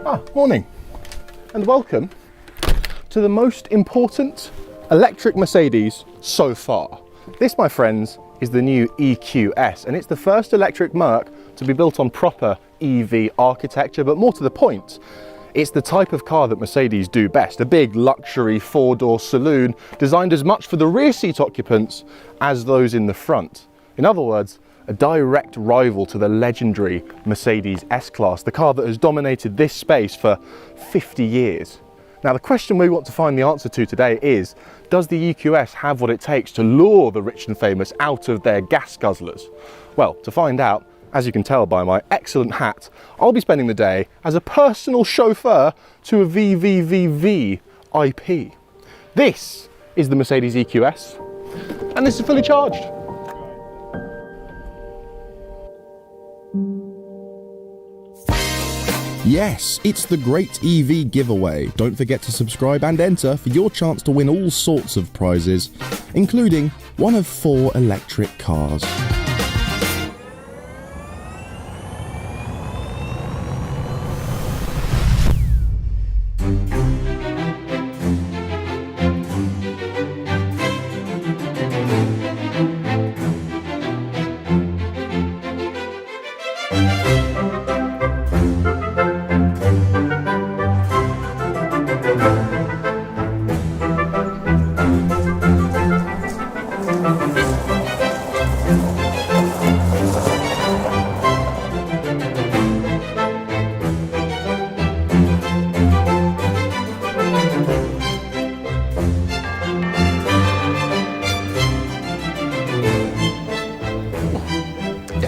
Morning, and welcome to the most important electric Mercedes so far. This, my friends, is the new EQS, and it's the first electric Merc to be built on proper EV architecture, but more to the point, it's the type of car that Mercedes do best, a big luxury four-door saloon designed as much for the rear seat occupants as those in the front. In other words, a direct rival to the legendary Mercedes S-Class, the car that has dominated this space for 50 years. Now, the question we want to find the answer to today is, does the EQS have what it takes to lure the rich and famous out of their gas guzzlers? Well, to find out, as you can tell by my excellent hat, I'll be spending the day as a personal chauffeur to a VVVV IP. This is the Mercedes EQS, and this is fully charged. Yes, it's the great EV giveaway. Don't forget to subscribe and enter for your chance to win all sorts of prizes, including one of 4 electric cars.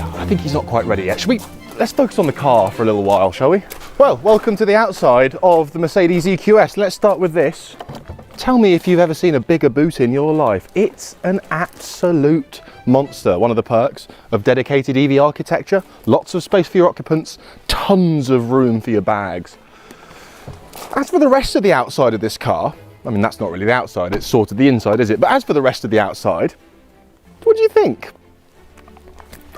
I think he's not quite ready yet. Let's focus on the car for a little while, shall we? Well, welcome to the outside of the Mercedes EQS. Let's start with this. Tell me if you've ever seen a bigger boot in your life. It's an absolute monster. One of the perks of dedicated EV architecture, lots of space for your occupants, tons of room for your bags. As for the rest of the outside of this car, I mean, that's not really the outside, it's sort of the inside, is it? But as for the rest of the outside, what do you think?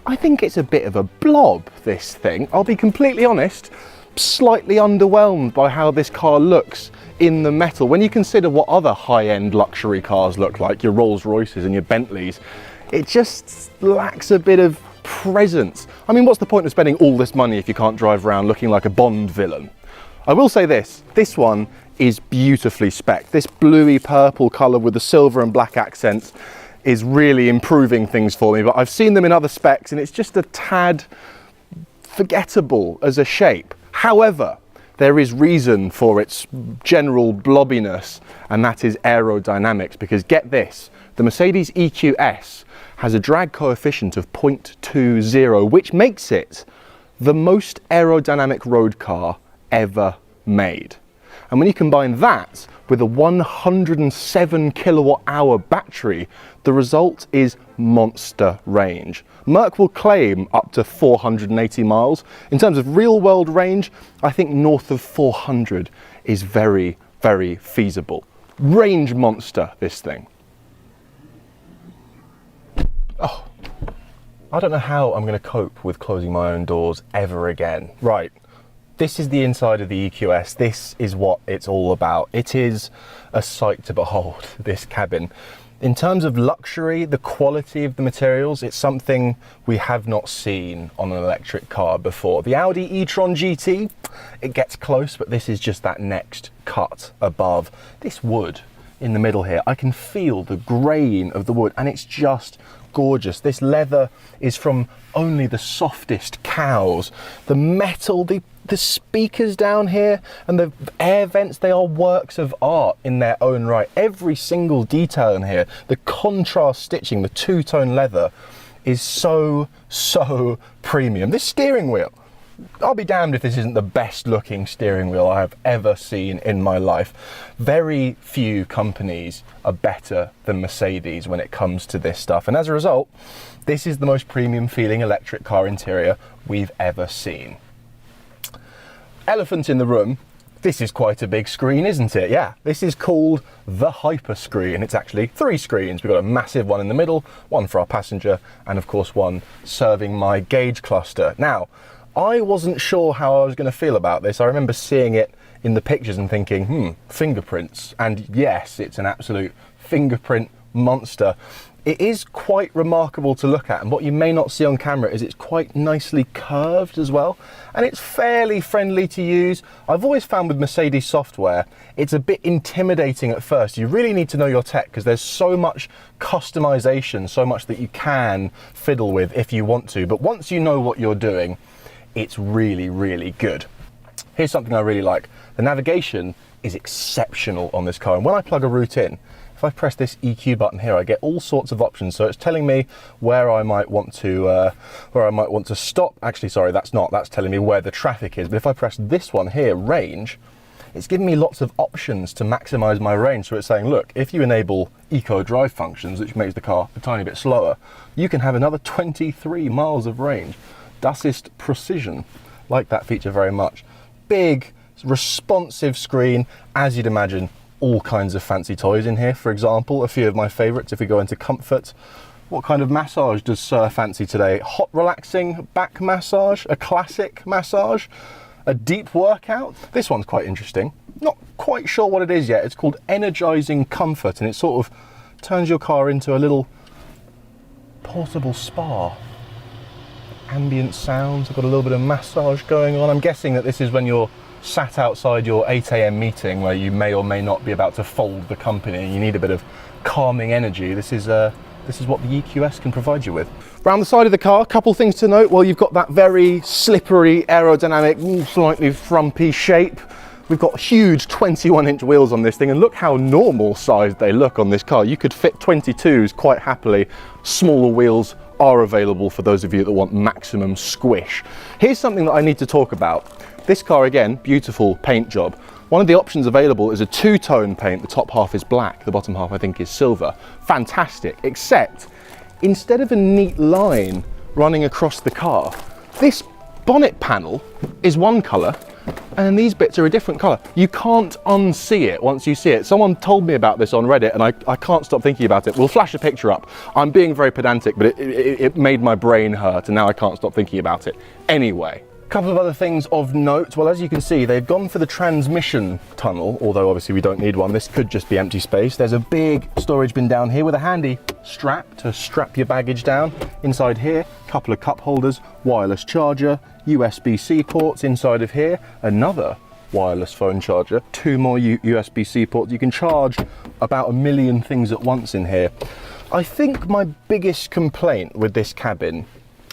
I think it's a bit of a blob, this thing. I'll be completely honest, slightly underwhelmed by how this car looks in the metal. When you consider what other high-end luxury cars look like, your Rolls-Royces and your Bentleys, it just lacks a bit of presence. I mean, what's the point of spending all this money if you can't drive around looking like a Bond villain? I will say this one is beautifully specced. This bluey purple colour with the silver and black accents is really improving things for me, but I've seen them in other specs and it's just a tad forgettable as a shape. However, there is reason for its general blobbiness, and that is aerodynamics, because get this, the Mercedes EQS has a drag coefficient of 0.20, which makes it the most aerodynamic road car ever made. And when you combine that with a 107 kilowatt hour battery, the result is monster range. Merc will claim up to 480 miles. In terms of real world range, I think north of 400 is very, very feasible. Range monster, this thing. Oh, I don't know how I'm going to cope with closing my own doors ever again. Right. This is the inside of the EQS. This is what it's all about. It is a sight to behold, this cabin. In terms of luxury, the quality of the materials, it's something we have not seen on an electric car before. The Audi e-tron GT, it gets close, but this is just that next cut above. This wood in the middle here, I can feel the grain of the wood, and it's just gorgeous. This leather is from only the softest cows. The metal, the speakers down here and the air vents, they are works of art in their own right. Every single detail in here, the contrast stitching, the two-tone leather is so premium. This steering wheel, I'll be damned if this isn't the best looking steering wheel I have ever seen in my life. Very few companies are better than Mercedes when it comes to this stuff, and as a result, this is the most premium feeling electric car interior we've ever seen. Elephant in the room, this is quite a big screen, isn't it? Yeah, this is called the Hyper Screen. It's actually 3 screens. We've got a massive one in the middle, one for our passenger, and of course one serving my gauge cluster. Now, I wasn't sure how I was going to feel about this. I remember seeing it in the pictures and thinking, fingerprints. And yes, it's an absolute fingerprint monster. It is quite remarkable to look at, and what you may not see on camera is it's quite nicely curved as well, and it's fairly friendly to use. I've always found with Mercedes software, it's a bit intimidating at first. You really need to know your tech because there's so much customization, so much that you can fiddle with if you want to, but once you know what you're doing, it's really, really good. Here's something I really like. The navigation is exceptional on this car, and when I plug a route in, if I press this EQ button here, I get all sorts of options. So it's telling me where I might want to stop. Actually, sorry, that's telling me where the traffic is. But if I press this one here, range, it's giving me lots of options to maximize my range. So it's saying, look, if you enable eco drive functions, which makes the car a tiny bit slower, you can have another 23 miles of range. Das ist precision. Like that feature very much. Big, responsive screen, as you'd imagine. All kinds of fancy toys in here. For example, a few of my favorites. If we go into comfort, what kind of massage does Sir fancy today? Hot relaxing back massage, a classic massage, a deep workout. This one's quite interesting. Not quite sure what it is yet. It's called Energizing Comfort, and it sort of turns your car into a little portable spa. Ambient sounds, I've got a little bit of massage going on. I'm guessing that this is when you're sat outside your 8 AM meeting where you may or may not be about to fold the company and you need a bit of calming energy. This is what the EQS can provide you with. Round the side of the car, a couple things to note. Well, you've got that very slippery, aerodynamic, slightly frumpy shape. We've got huge 21-inch wheels on this thing, and look how normal sized they look on this car. You could fit 22s quite happily. Smaller wheels are available for those of you that want maximum squish. Here's something that I need to talk about. This car, again, beautiful paint job. One of the options available is a two-tone paint. The top half is black, the bottom half I think is silver. Fantastic, except instead of a neat line running across the car, this bonnet panel is one colour and these bits are a different colour. You can't unsee it once you see it. Someone told me about this on Reddit and I can't stop thinking about it. We'll flash a picture up. I'm being very pedantic, but it made my brain hurt and now I can't stop thinking about it. Anyway. Couple of other things of note. Well, as you can see, they've gone for the transmission tunnel, although obviously we don't need one. This could just be empty space. There's a big storage bin down here with a handy strap to strap your baggage down. Inside here, a couple of cup holders, wireless charger, USB-C ports inside of here, another wireless phone charger, two more USB-C ports. You can charge about 1 million things at once in here. I think my biggest complaint with this cabin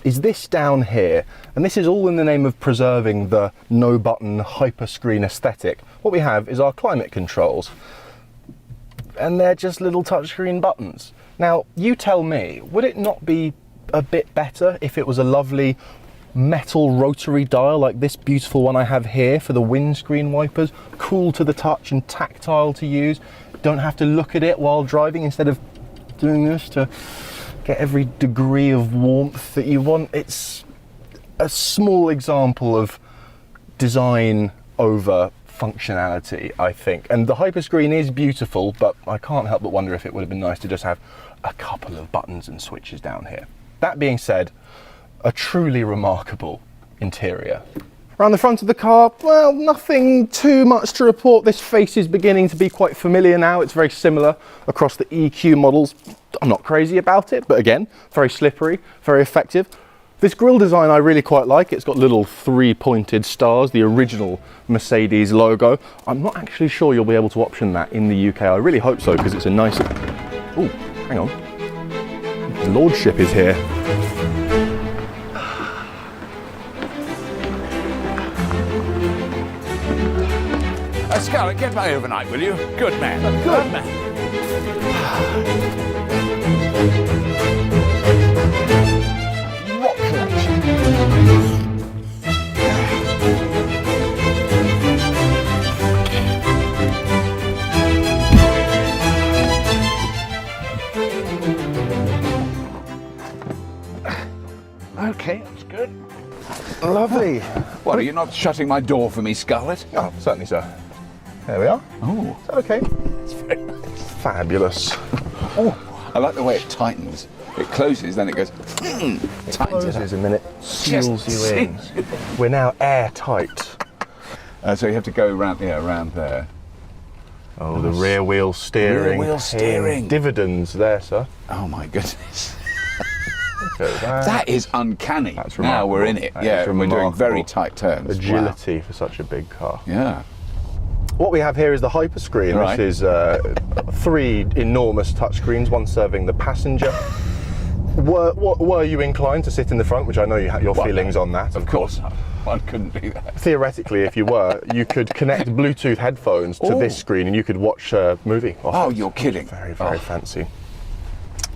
is this down here, and this is all in the name of preserving the no button hyperscreen aesthetic. What we have is our climate controls, and they're just little touchscreen buttons. Now, you tell me, would it not be a bit better if it was a lovely metal rotary dial like this beautiful one I have here for the windscreen wipers, cool to the touch and tactile to use? Don't have to look at it while driving instead of doing this to get every degree of warmth that you want. It's a small example of design over functionality, I think. And the hyperscreen is beautiful, but I can't help but wonder if it would have been nice to just have a couple of buttons and switches down here. That being said, a truly remarkable interior. Around the front of the car, well, nothing too much to report. This face is beginning to be quite familiar now. It's very similar across the EQ models. I'm not crazy about it, but again, very slippery, very effective. This grille design I really quite like. It's got little 3-pointed stars, the original Mercedes logo. I'm not actually sure you'll be able to option that in the UK. I really hope so, because it's a nice... Oh, hang on. His lordship is here. Scarlett, get my overnight, will you? Good man. Good man. Rock collection. Okay, that's good. Lovely. What, are you not shutting my door for me, Scarlett? Oh, certainly, sir. There we are. Oh. Is that okay? It's very nice. Fabulous. Oh, I like the way it tightens. it closes, then it goes, tightens it up. Closes and then it seals Just you in. We're now airtight. So you have to go around there. Oh, the rear wheel steering. Rear wheel steering. Dividends there, sir. Oh my goodness. Look at that. That is uncanny. That's now we're in remarkable. it. That Yeah, is and we're doing remarkable. very tight turns. Agility for such a big car. Wow. Yeah. What we have here is the hyperscreen. Right. This is 3 enormous touchscreens, one serving the passenger. Were you inclined to sit in the front, which I know you had your feelings on that, Of course. One couldn't do that. Theoretically, if you were, you could connect Bluetooth headphones to this screen and you could watch a movie. Oh, you're kidding. Very, very fancy.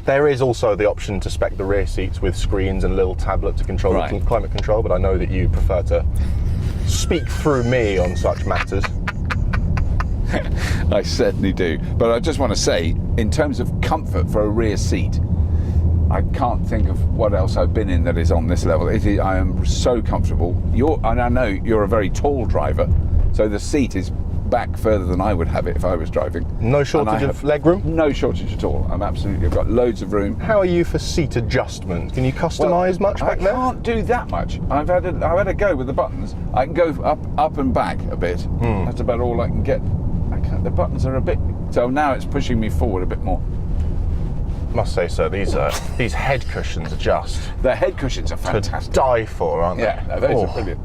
There is also the option to spec the rear seats with screens and a little tablet to control the climate control, but I know that you prefer to speak through me on such matters. I certainly do. But I just want to say, in terms of comfort for a rear seat, I can't think of what else I've been in that is on this level. I am so comfortable. And I know you're a very tall driver, so the seat is back further than I would have it if I was driving. No shortage of leg room? No shortage at all. I've got loads of room. How are you for seat adjustment? Can you customise much back there? I can't do that much. I've had a go with the buttons. I can go up and back a bit. That's about all I can get. The buttons are a bit, so now it's pushing me forward a bit more. Must say so. These head cushions are just The head cushions are to fantastic. die for, aren't they? Yeah, no, those are brilliant.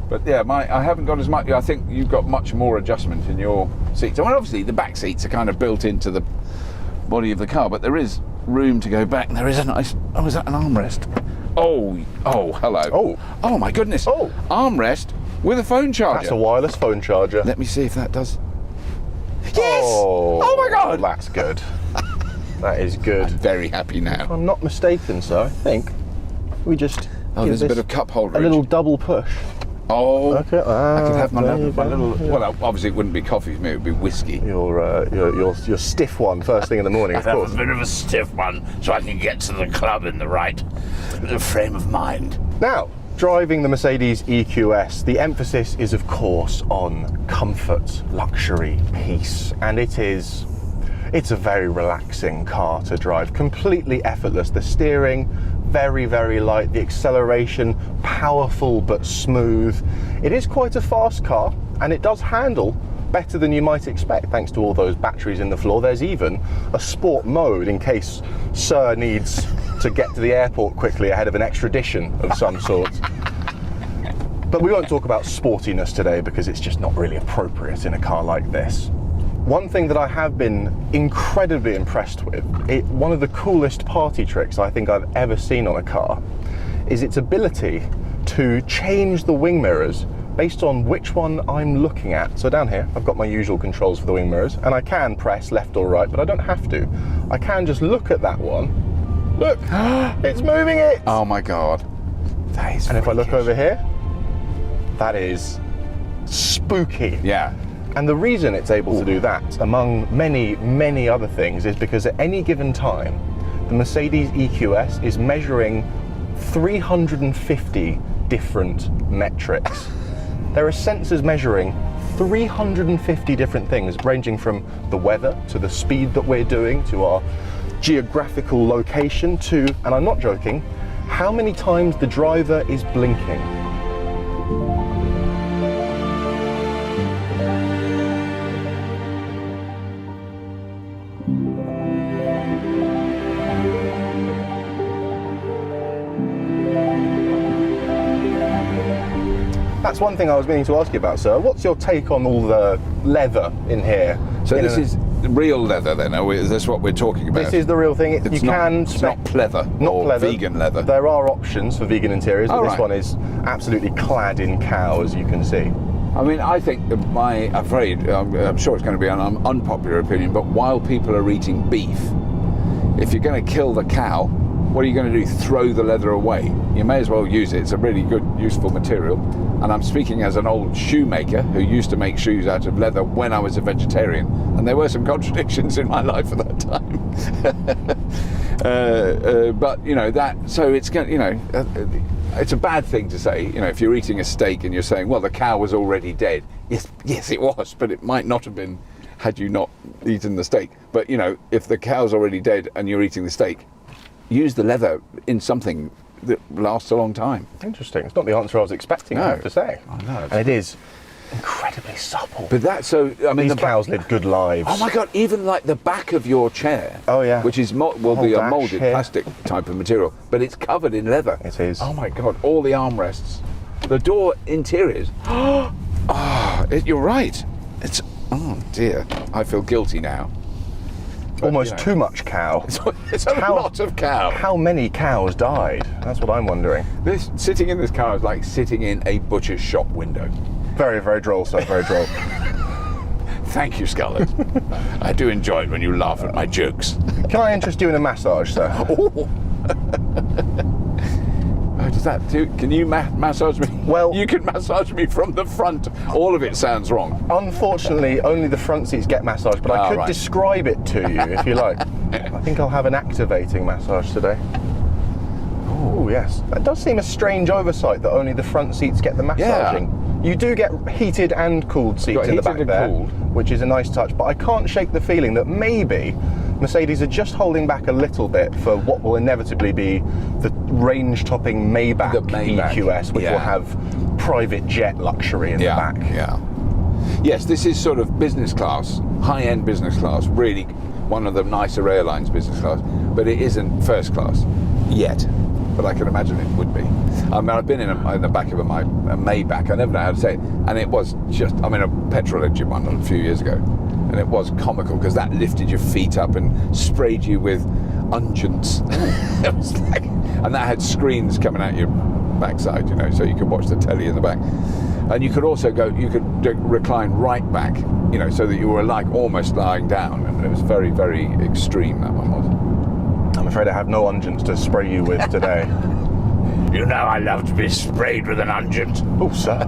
But yeah, I haven't got as much. I think you've got much more adjustment in your seats. I mean, obviously the back seats are kind of built into the body of the car, but there is room to go back. And there is a nice. Oh, is that an armrest? Oh, hello. Oh my goodness. Oh. Armrest with a phone charger. That's a wireless phone charger. Let me see if that does. Yes! Oh my God! That's good. That is good. I'm very happy now. I'm not mistaken, sir. I think we just give There's a this bit of cup holder. a little double push. Oh, Okay. I could have my there you little. go. Well, obviously it wouldn't be coffee for me; it would be whiskey. Your stiff one first thing in the morning, of course. A bit of a stiff one so I can get to the club in the right frame of mind. Now, driving the Mercedes EQS, the emphasis is of course on comfort, luxury, peace, and it's a very relaxing car to drive, completely effortless. The steering, very, very light. The acceleration, powerful but smooth. It is quite a fast car, and it does handle better than you might expect thanks to all those batteries in the floor. There's even a sport mode in case Sir needs to get to the airport quickly ahead of an extradition of some sort. But we won't talk about sportiness today because it's just not really appropriate in a car like this. One thing that I have been incredibly impressed with, one of the coolest party tricks I think I've ever seen on a car, is its ability to change the wing mirrors based on which one I'm looking at. So down here, I've got my usual controls for the wing mirrors, and I can press left or right, but I don't have to. I can just look at that one. Look, it's moving it! Oh my God, that is. And if I look freakish. over here, that is spooky. Yeah. And the reason it's able to do that, among many, many other things, is because at any given time, the Mercedes EQS is measuring 350 different metrics. There are sensors measuring 350 different things, ranging from the weather to the speed that we're doing, to our geographical location, to, and I'm not joking, how many times the driver is blinking. That's one thing I was meaning to ask you about, sir. What's your take on all the leather in here? So this is real leather then? Is this what we're talking about? This is the real thing. It's not pleather or pleather. vegan leather. There are options for vegan interiors, but Oh, this right. one is absolutely clad in cow, as you can see. I mean, I think that I'm sure it's going to be an unpopular opinion, but while people are eating beef, if you're going to kill the cow, what are you going to do? Throw the leather away? You may as well use it. It's a really good, useful material. And I'm speaking as an old shoemaker who used to make shoes out of leather when I was a vegetarian. And there were some contradictions in my life at that time. But, you know, so it's going, you know, it's a bad thing to say, you know, if you're eating a steak and you're saying, well, the cow was already dead. Yes, it was, but it might not have been had you not eaten the steak. But, you know, if the cow's already dead and you're eating the steak, use the leather in something that lasts a long time. Interesting. It's not the answer I was expecting, I No. have to say. I know. And it is incredibly supple. But I mean, These cows live good lives. Oh my God! Even like the back of your chair. Oh, yeah. Which is will Whole be a dash molded here. plastic type of material, but it's covered in leather. It is. Oh my God! All the armrests, the door interiors. You're right. It's oh dear. I feel guilty now. But, Almost you know, too much cow. It's a lot of cow. How many cows died? That's what I'm wondering. This sitting in this car is like sitting in a butcher's shop window. Very, very droll, sir. Very droll. Thank you, Scarlett. I do enjoy it when you laugh at my jokes. Can I interest you in a massage, sir? Oh, does that do? Can you massage me? Well- you can massage me from the front. All of it sounds wrong. Unfortunately, only the front seats get massaged, but I could right. describe it to you if you like. I think I'll have an activating massage today. Oh, yes. That does seem a strange oversight that only the front seats get the massaging. You do get heated and cooled seats got in the back heated and there, cooled. which is a nice touch, but I can't shake the feeling that maybe Mercedes are just holding back a little bit for what will inevitably be the range-topping Maybach, The Maybach, EQS, which yeah. will have private jet luxury in the back. Yeah. Yes, this is sort of business class, high-end business class, really one of the nicer airlines business class, but it isn't first class yet. But I can imagine it would be. I mean, I've been in the back of a Maybach. I never know how to say it, and it was just. I mean, a petrol engine one a few years ago, and it was comical because that lifted your feet up and sprayed you with unguents. It was like, and that had screens coming out your backside, you know, so you could watch the telly in the back, and you could also you could recline right back, you know, so that you were like almost lying down, and it was very, very extreme. That one was. I'm afraid I have no unguents to spray you with today. You know I love to be sprayed with an unguent. Oh, sir.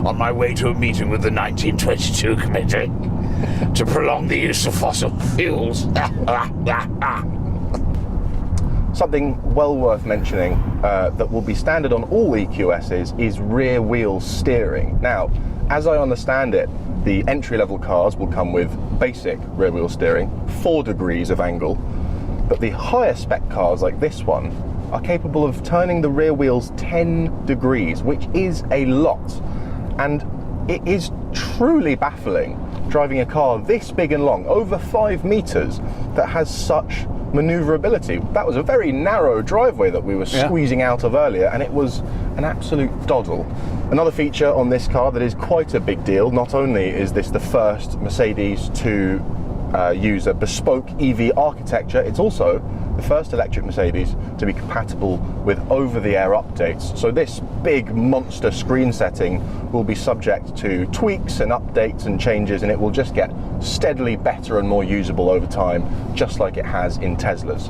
On my way to a meeting with the 1922 committee to prolong the use of fossil fuels. Something well worth mentioning that will be standard on all EQSs is rear wheel steering. Now, as I understand it, the entry-level cars will come with basic rear wheel steering, 4 degrees of angle, but the higher spec cars like this one are capable of turning the rear wheels 10 degrees, which is a lot. And it is truly baffling driving a car this big and long, over 5 meters, that has such maneuverability. That was a very narrow driveway that we were squeezing out of earlier, and it was an absolute doddle. Another feature on this car that is quite a big deal, not only is this the first Mercedes to use a bespoke EV architecture, it's also the first electric Mercedes to be compatible with over-the-air updates. So this big monster screen setting will be subject to tweaks and updates and changes, and it will just get steadily better and more usable over time, just like it has in Teslas.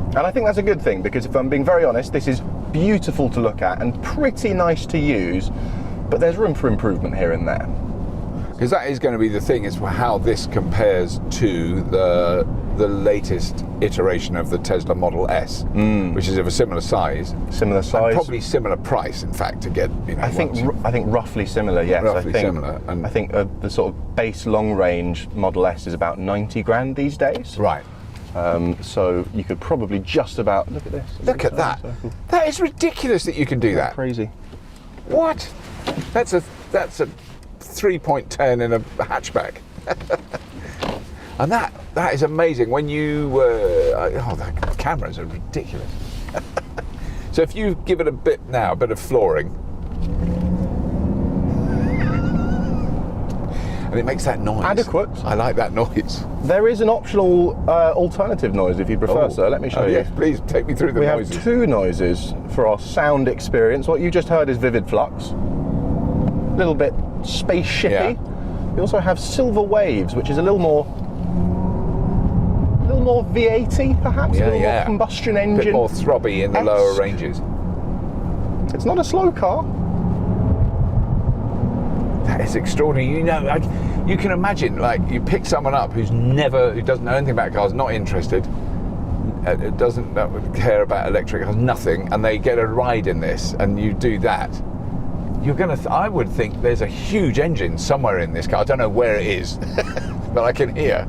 And I think that's a good thing, because if I'm being very honest, this is beautiful to look at and pretty nice to use, but there's room for improvement here and there. Because that is going to be the thing, is how this compares to the latest iteration of the Tesla Model S, which is of a similar size. Similar size. And probably similar price, in fact, to get, you know. I think roughly similar, yes. Roughly I think, similar, and I think the sort of base long range Model S is about 90 grand these days. Right. So you could probably just about look at this. Look at that. That is ridiculous that you can do that. Crazy. What? That's a 3.10 in a hatchback. And that is amazing. When you the cameras are ridiculous. So if you give it a bit of flooring, and it makes that noise. Adequate. I like that noise. There is an optional alternative noise if you prefer, sir. Let me show you. Yes, please take me through the We noises. have 2 noises for our sound experience. What you just heard is vivid flux. A little bit spaceshipy. Yeah. We also have silver waves, which is a little more V80 perhaps, a little more combustion A engine. bit more throbby in the lower ranges. It's not a slow car. That is extraordinary. You know, like, you can imagine, like, you pick someone up who doesn't know anything about cars, not interested, doesn't care about electric cars, nothing, and they get a ride in this, and you do that. You're gonna. I would think there's a huge engine somewhere in this car. I don't know where it is, but I can hear.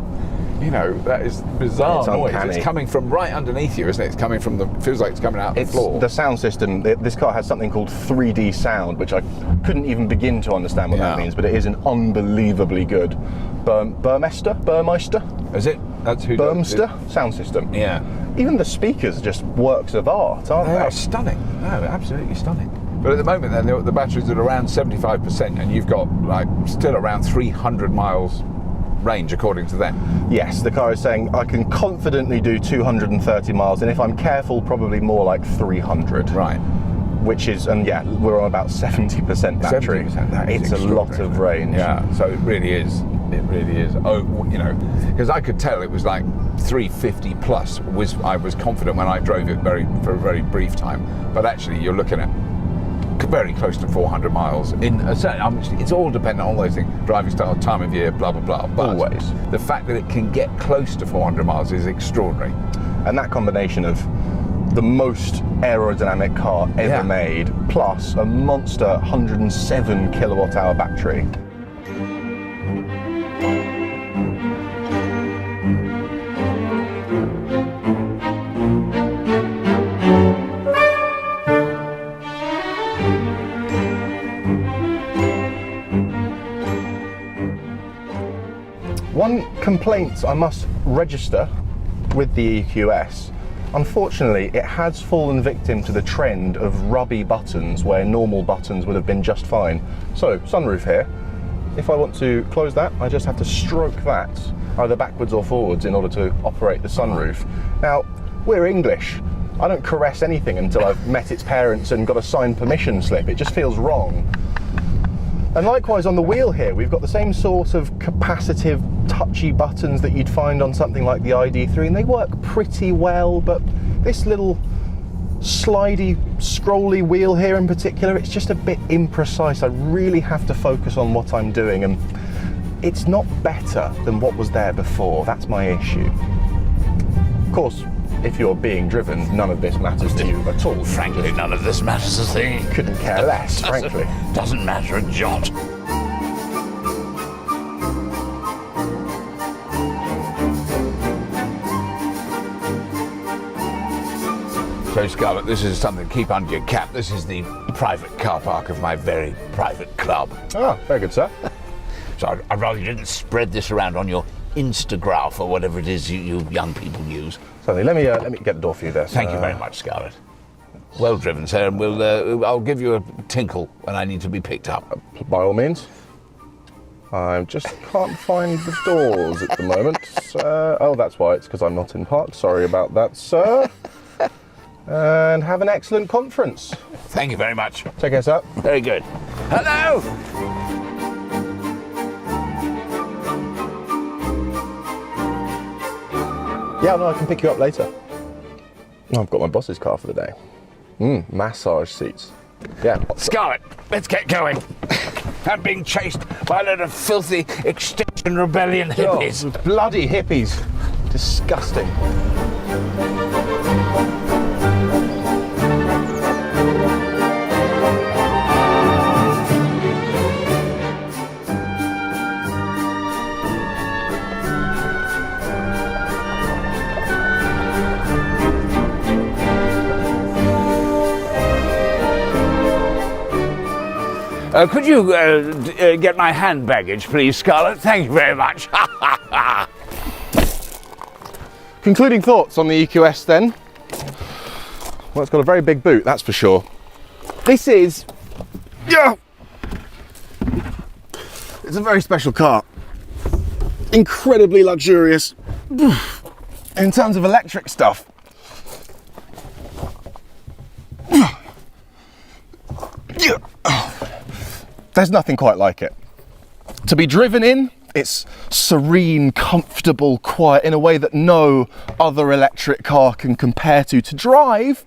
You know, that is bizarre It's noise. uncanny. It's coming from right underneath you, isn't it? It's coming from the, feels like it's coming out of the floor. The sound system, this car has something called 3D sound, which I couldn't even begin to understand what that means, but it is an unbelievably good Burmeister? Is it? That's who Burmster sound system. Yeah. Even the speakers are just works of art, aren't They they? are stunning. No, absolutely stunning. But at the moment, then the batteries are around 75%, and you've got like still around 300 miles range, according to them. Yes, the car is saying I can confidently do 230 miles, and if I'm careful, probably more like 300. Right. Which is, and yeah, we're on about 70% battery. 70%. That is It's a lot of range. Yeah. So it really is. It really is. Oh, you know, because I could tell it was like 350 plus. I was confident when I drove it for a very brief time, but actually you're looking at very close to 400 miles in a certain, it's all dependent on those things, driving style, time of year, blah blah blah, but Always. the fact that it can get close to 400 miles is extraordinary. And that combination of the most aerodynamic car ever made, plus a monster 107 kilowatt hour battery. One complaint I must register with the EQS, unfortunately it has fallen victim to the trend of rubby buttons where normal buttons would have been just fine. So, sunroof here. If I want to close that, I just have to stroke that either backwards or forwards in order to operate the sunroof. Now, we're English. I don't caress anything until I've met its parents and got a signed permission slip. It just feels wrong. And likewise on the wheel here, we've got the same sort of capacitive, touchy buttons that you'd find on something like the ID3, and they work pretty well, but this little slidey, scrolly wheel here in particular, it's just a bit imprecise. I really have to focus on what I'm doing, and it's not better than what was there before. That's my issue. Of course, if you're being driven, none of this matters to you at all. Frankly, none of this matters a thing. Couldn't care less, frankly. Doesn't matter a jot. So Scarlett, this is something to keep under your cap. This is the private car park of my very private club. Ah, very good, sir. So I'd rather you didn't spread this around on your Instagraph or whatever it is you young people use. Certainly. Let me get the door for you there, sir. Thank you very much, Scarlett. Well driven, sir, and I'll give you a tinkle when I need to be picked up. By all means. I just can't find the doors at the moment. Oh, that's why. It's because I'm not in park. Sorry about that, sir. And have an excellent conference. Thank you very much. Take care, sir. Very good. Hello! Yeah, no, I can pick you up later. Oh, I've got my boss's car for the day. Massage seats. Yeah. Scarlett, let's get going. I'm being chased by a load of filthy Extinction Rebellion hippies. Oh, bloody hippies. Disgusting. Could you get my hand baggage, please, Scarlett? Thank you very much. Concluding thoughts on the EQS then. Well, it's got a very big boot, that's for sure. This is... Yeah. It's a very special car. Incredibly luxurious. In terms of electric stuff. There's nothing quite like it. To be driven in, it's serene, comfortable, quiet in a way that no other electric car can compare to. To drive,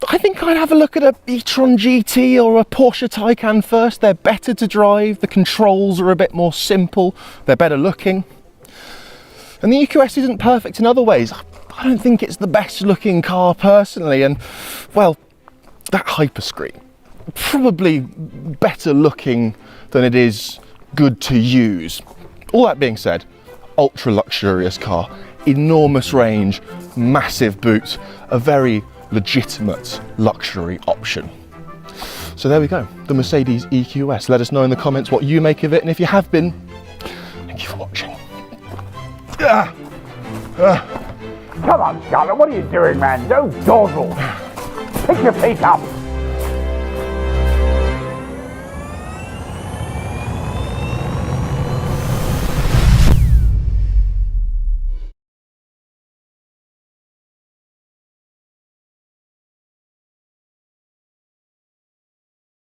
I think I'd have a look at a e-tron GT or a Porsche Taycan first. They're better to drive, the controls are a bit more simple, they're better looking. And the EQS isn't perfect in other ways. I don't think it's the best looking car personally, and well, that hyperscreen, probably better looking than it is good to use. All that being said, ultra luxurious car. Enormous range, massive boot, a very legitimate luxury option. So there we go, the Mercedes EQS. Let us know in the comments what you make of it, and if you have been, thank you for watching. Come on, Scarlett, what are you doing, man? Don't dawdle. Pick your feet up.